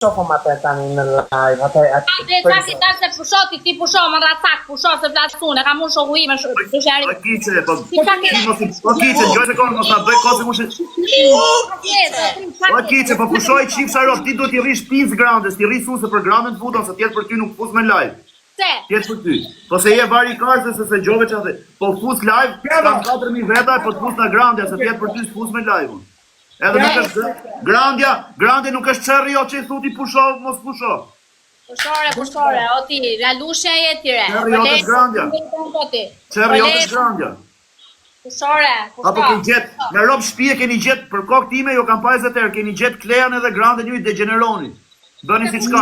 Shopo ma te tani në live, Çaki se pushoti, ti pusho, më racak, pusho se flasune, ka mund shoku ime, dushari. Kice, gjoj se konë, mos na bëj kosi mushe. Kice, po pushoj qif sharop, ti do t'i rrish 5 grandes, t'i rrish suse për grandën të futën, se tjetë për ty nuk fus me live. Se? Tjetë për ty. Po se je vari karse se se gjove që atë, po fus live, kam 4.000 veta, po t'fus në grandja, se tjetë për ty s'fus me live. Edhe nuk është grandja nuk është qërri o që i thuti pusho, mos pusho. Pushore, o ti, la lushe e tire. Qërri o të grandja. Qërri o të grandja. Pushore. Apo ke gjetë, me rob shpije keni gjetë, për kokë time jo kam pa e zëterë, keni gjetë Klean edhe grandën ju i degeneroni. Bëni si qka.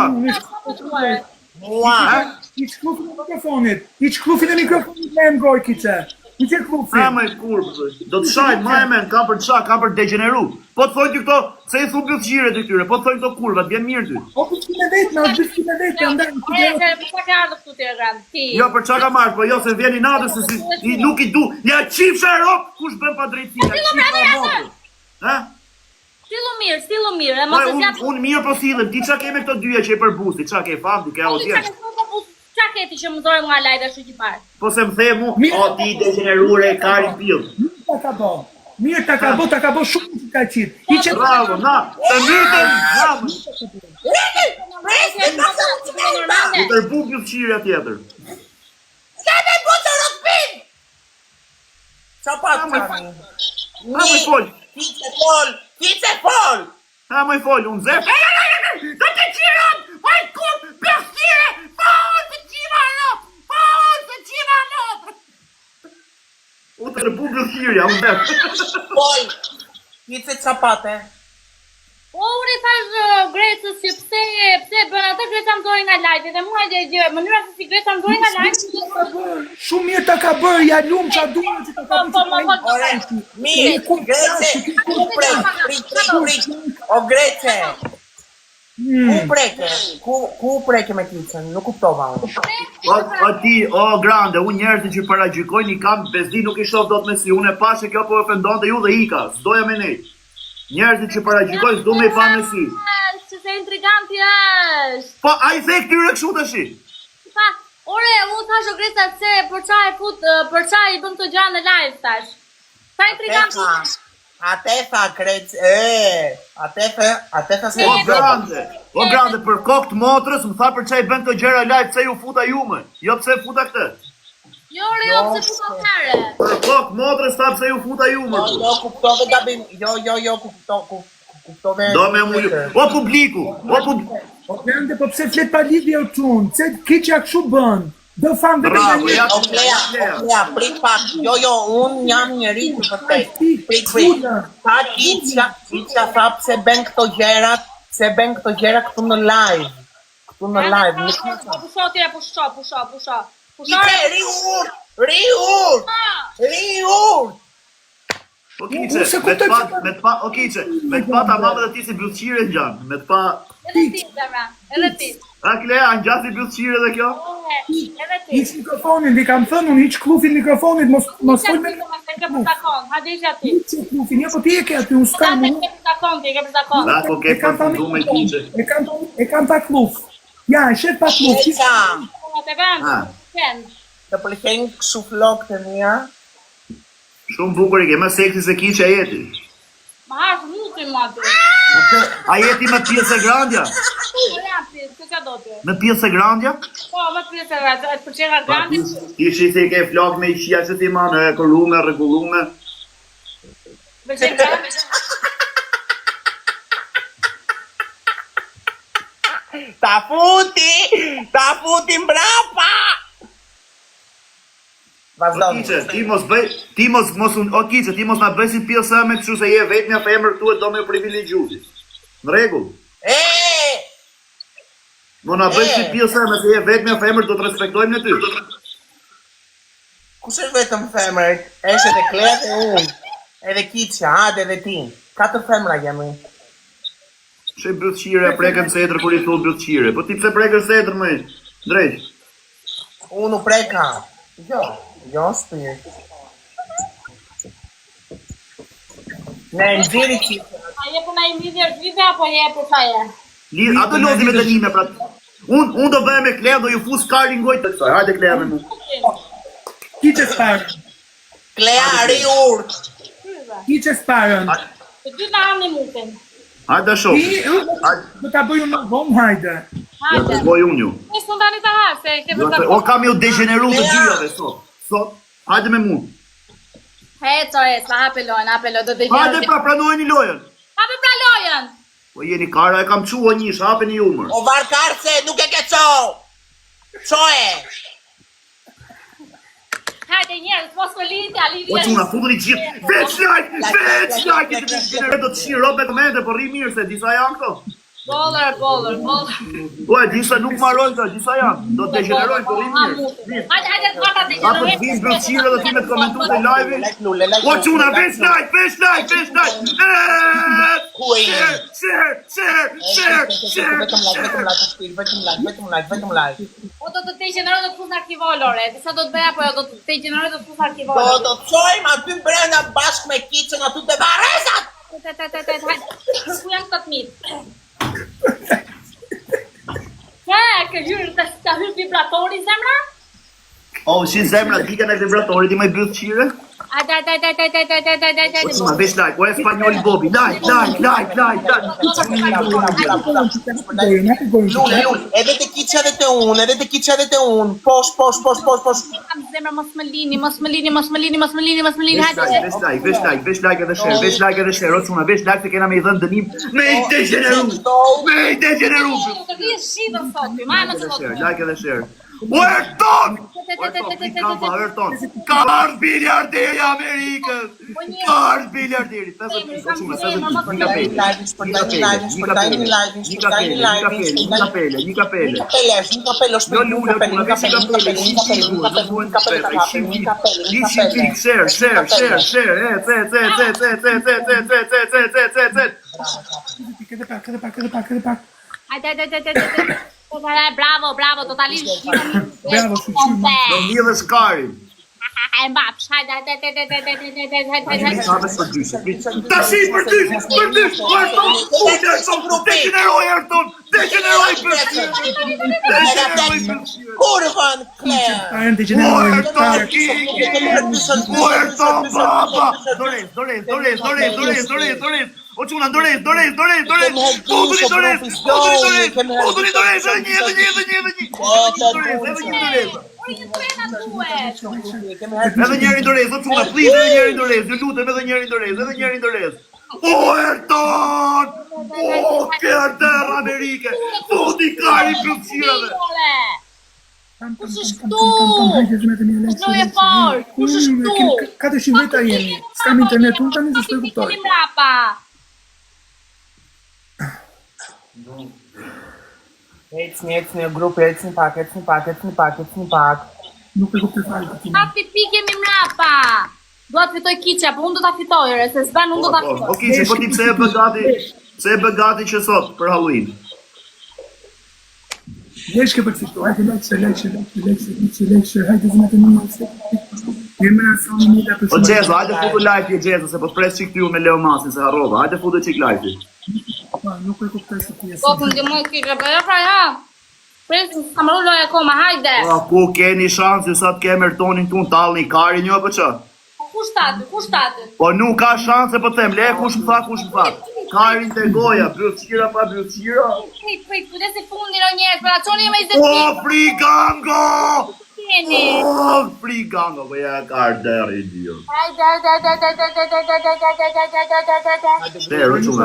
I qklufin e mikrofonit, me e mbroj kice. I që klufin. Me kur, do të shajt, ma e men, kam për të shak, kam për degeneru. Po të thojnë ty këto, se i thu bjëthqire të këtyre, po të thojnë këto kurva, të vjen mirë ty. O, për që me vetë, ndaj. Për qa ka ardhë këtu të rrënd, ti. Jo, për qa ka marrë, po jo, se vjen i natës, se si nuk i du, nja qif sharop, kush bën pa drejtësia, Stilu mirë, unë mirë po silëm, ti qa ke me këto dyja që e përbusi, qa ke fam, ti ke audiencë. Qa keti që më dojë nga lajda shu që parë? Po se më the mu, o ti degenerure e kari pil. Mirë ta ka bo shumë që ka qitë. Bravo, na, të mytëm, u tërbu bjëthqirja tjetër. Sebe butë rëtpin! Qa patë qani? Ha më i folj. Kice fol! Ha më i folj, unë zef. Të të qiron, vaj kur, bjëthqire, fol të qima lop, fol të qima lop. U tërbu bjëthqirja, unë zef. Fol! Kice qa patë? O, uri thash Grecës që pse bën atë Greca më dojë nga live, dhe mua gjë, mënyra se si Greca më dojë nga live. Shumë mirë ta ka bërë, ja lumë qa duhe që ta ka bërë. Mirë, Grece, prik, o Grece. Ku preke me Kicën, nuk kuptova unë. O ti, o grande, unë njerëzit që paragjykojnë i kam bezdi nuk i shoh dot me si, unë e pashe kjo po ofendon dhe ju dhe ika, s'doja me nejtë. Njerëzit që paragjykojnë s'du me i pa me si. Që se intriganti është. Po, a i the këtyre këshu të shi? Pa, ore, unë thash o Greta se për qa i bën të gjanë në live tash. Sa intriganti është. Ate tha Grece, ate tha se... O grande, për kokë të motrës, më tha për qa i bën të gjera live, pse ju futa jume, jo pse futa këtë. Jo, pse futa kare. Për kokë motrës, tha pse ju futa jume. Jo, kuptove gabim, jo, kuptove... Do me mu ju, o publiku, O grande, po pse flet pa lidhje o qunë, pse Kicja këshu bën, do famë dhe bravo, ja, Oklea, prit pak, jo, unë jam njëri të përtej, prit, ta Kicja tha pse ben këto gjera këtu në live, Pusho. Riur! O Kice, me të pa ta mamë dhe ti si bjullëqire në gjanë, me të pa... Edhe ti. A Klea, në gjatë si bjullëqire dhe kjo? Edhe ti. Hiq mikrofonin, di kam thënë, unë hiq klufin mikrofonit, mos fol me... Hiq klufin, ja po ti e ke aty, unë s'ka mu. Da, po ke përfundu me Kice. E kam pa kluf. Ja, e shet pa kluf. Të pëlqenjë këshu flok të mija? Shumë bukur e ke, më seksi se Kice a jeti. Ma harë muti ma të. A jeti me pjesë e grandja? Me pjesë e grandja? Po, me pjesë e grandja, të përqenja grandja. Ti shi se i ke flok me i qia që ti ma në kërrume, regullume. Përqenja grandja. Ta futi mbrapa! O Kice, ti mos na bëj si pjesë me kështu se je vetëmja femër këtu e do me privilegjuti. Në rregull. Mo na bëj si pjesë me se je vetëmja femër do të respektojmë në ty. Kush është vetëm femër? Është edhe Klea dhe unë. Edhe Kicja, edhe ti. 4 femra jemi. Shë bjullëqire, prekën setër kur i thu bjullëqire. Po ti pse prekën setër më drejt? Unë preka. Jo, shpirë. Ne nxiri Kicja. A je për na i midhja zhvive apo je për qaje? Ato lodhi me dënime, pra. Unë do bëhe me Klea, do ju fus Karlin gojtë të kësaj. Hajde Klea me mu. Ki që sparën? Klea, ri urt. Ki që sparën? Të dy na hamë muten. Hajde shoh. Do ta bëj unë më vonë, hajde. Ja të bëj unë ju. Ne s'u ndani ta hase, ke vetë. O kam ju degeneru të gjirave sot. Sot, hajde me mu. Heco, hape lojën, do të Hajde pra, pranojeni lojën. Hape pra lojën. Po jeni kara, e kam qua njësh, hapeni jumër. O varkarse, nuk e ke co. Qoe. Hajde njerëz, mos më lini ti, ali. O quna, futën i gjithë. Veç like, do të shirë robe komente, po rri mirë se disa janë këto. Boller. Po e disa nuk marrojnë të, disa janë. Do të degenerojnë, po rri mirë. Hajde, kata Apo të degenerojnë. vinë brëqire dhe ti me të komentu të live-i. O quna, veç like. Vetëm like. O do të degenerojnë do të fus në arkivoj, Lore. Disa do të bëja, po do të degenerojnë do të fus në arkivoj. Do të qojmë aty brenda bashkë me kicën aty të varezat. Ku janë këto të mitë? Ke hyrë të hyrë vibratori, zemra? O, shi zemra, dika në vibratori, ti me bëth qire? Ajde. O quna, veç like, o e spanjoli Bobi, like. Lule, edhe të kicja dhe të unë, posh. Kam zemra, mos më lini, hajde. Veç like edhe share, o quna, veç like se kena me i dhënë dënim, me i degeneru. Të rrje shidën sot, ma më të votë. Like edhe share. Uerton! Ka ardhë biljarderi Amerikës! Ka ardhë biljarderi! 50 Bravo, totalisht. Bravo, Do mjëdhe shkarin. Mbaps, hajde. Ta shi për dysh, Erton, degeneroj Kurvan, Klea. Sparën të gjenerojnë. Erton, baba! Dorez! O quna, dorez! Futuni dorez! Edhe njerin dorez, o quna, please, edhe njerin dorez, ju lutem edhe njerin dorez. O, Erton! O, kërder Amerike! Futi kari përqirave! Kush është këtu? Kush në e fort? Kush është këtu? 400 veta jemi. S'kam internet, unë tani se s'po e kuptoj. Mrapa. Ecni grup, ecni pak. Nuk e kuptoj fare. Hapi pikemi mrapa. Dua të fitoj kiqja, po unë do ta fitoj, se s'ban unë do ta fitoj. O kiqe, po ti pse e bë gati që sot për Halloween? Lejshke për fitoj, hajde lejshke, hajde zëmë të një. Jemi në asoni një da për O Gjezo, hajde futu live je Gjezo, se po pres që këtiju me Leo Masin, se harrova, hajde futu qik live. Nuk e kuptoj se ti e Po, të ndimoj kiqja, për e pra ja. Presin, s'ka më rulloj akoma, hajde. Po, ku keni shansë, ju sa të kemë Ertonin tu në talë një kari një, për që? Kushtatë. Po nuk ka shanse, po them, le kush më tha. Karin të goja, bërëtësira pa bërëtësira. Prit, kujdes i fundin o njerës, për aqoni e me 20 O, frigango! Keni. O, frigango, po ja karder, idiot. Hajde. Share, o quna,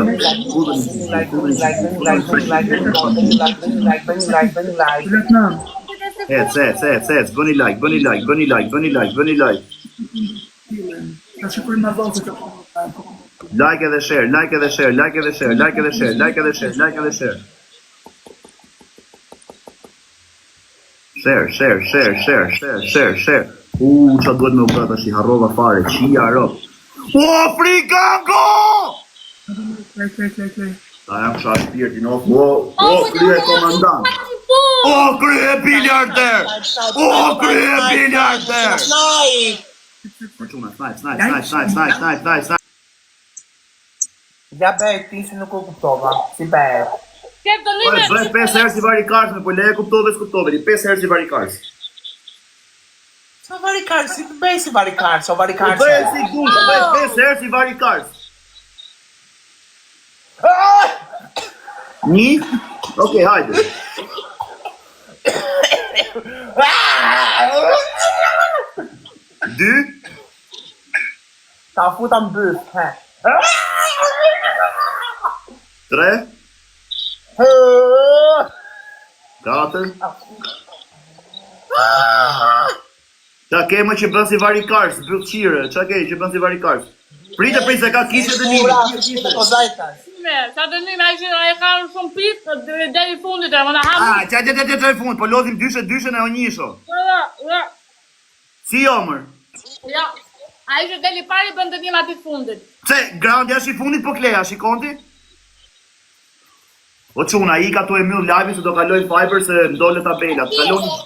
bëni like. Ta shikoj ma dhëllë të Like edhe share. Share. Qa duhet me u bërë tash i harrova fare, qia ro. O, frigango! Lej. Ta jam qa shpirtin, o, krye komandant. O, krye biljarder! Ja be, ti si nuk u kuptova, si be. Shkep të Po, bëj 5 herë si varikars, po le e kuptove, s'kuptove, 5 herë si varikars. Sa varikars, si të bëj si varikars, o varikars. Bëj si dush, bëj 5 herë si varikars. Një? Okej, hajde. Dy? Ta futa në bëf, he. 3? 4? Qa kemë që bën si varikars, bëllqire, qa ke që bën si varikars? Pritë se ka kishe të Ura, një. o zajtas. Sa të një me që e ka shumë pitë dhe i fundit e më në hamë. Qa fund, po lodhim dyshen e o njësho. Ja. Si jo mër? Ja. A ishte deli pari bën të njëm ati fundit. Se, groundja është i fundit po kleja, shikonti? O quna, i ka tu e mjull live se do kalojnë Fiber se ndole tabelat.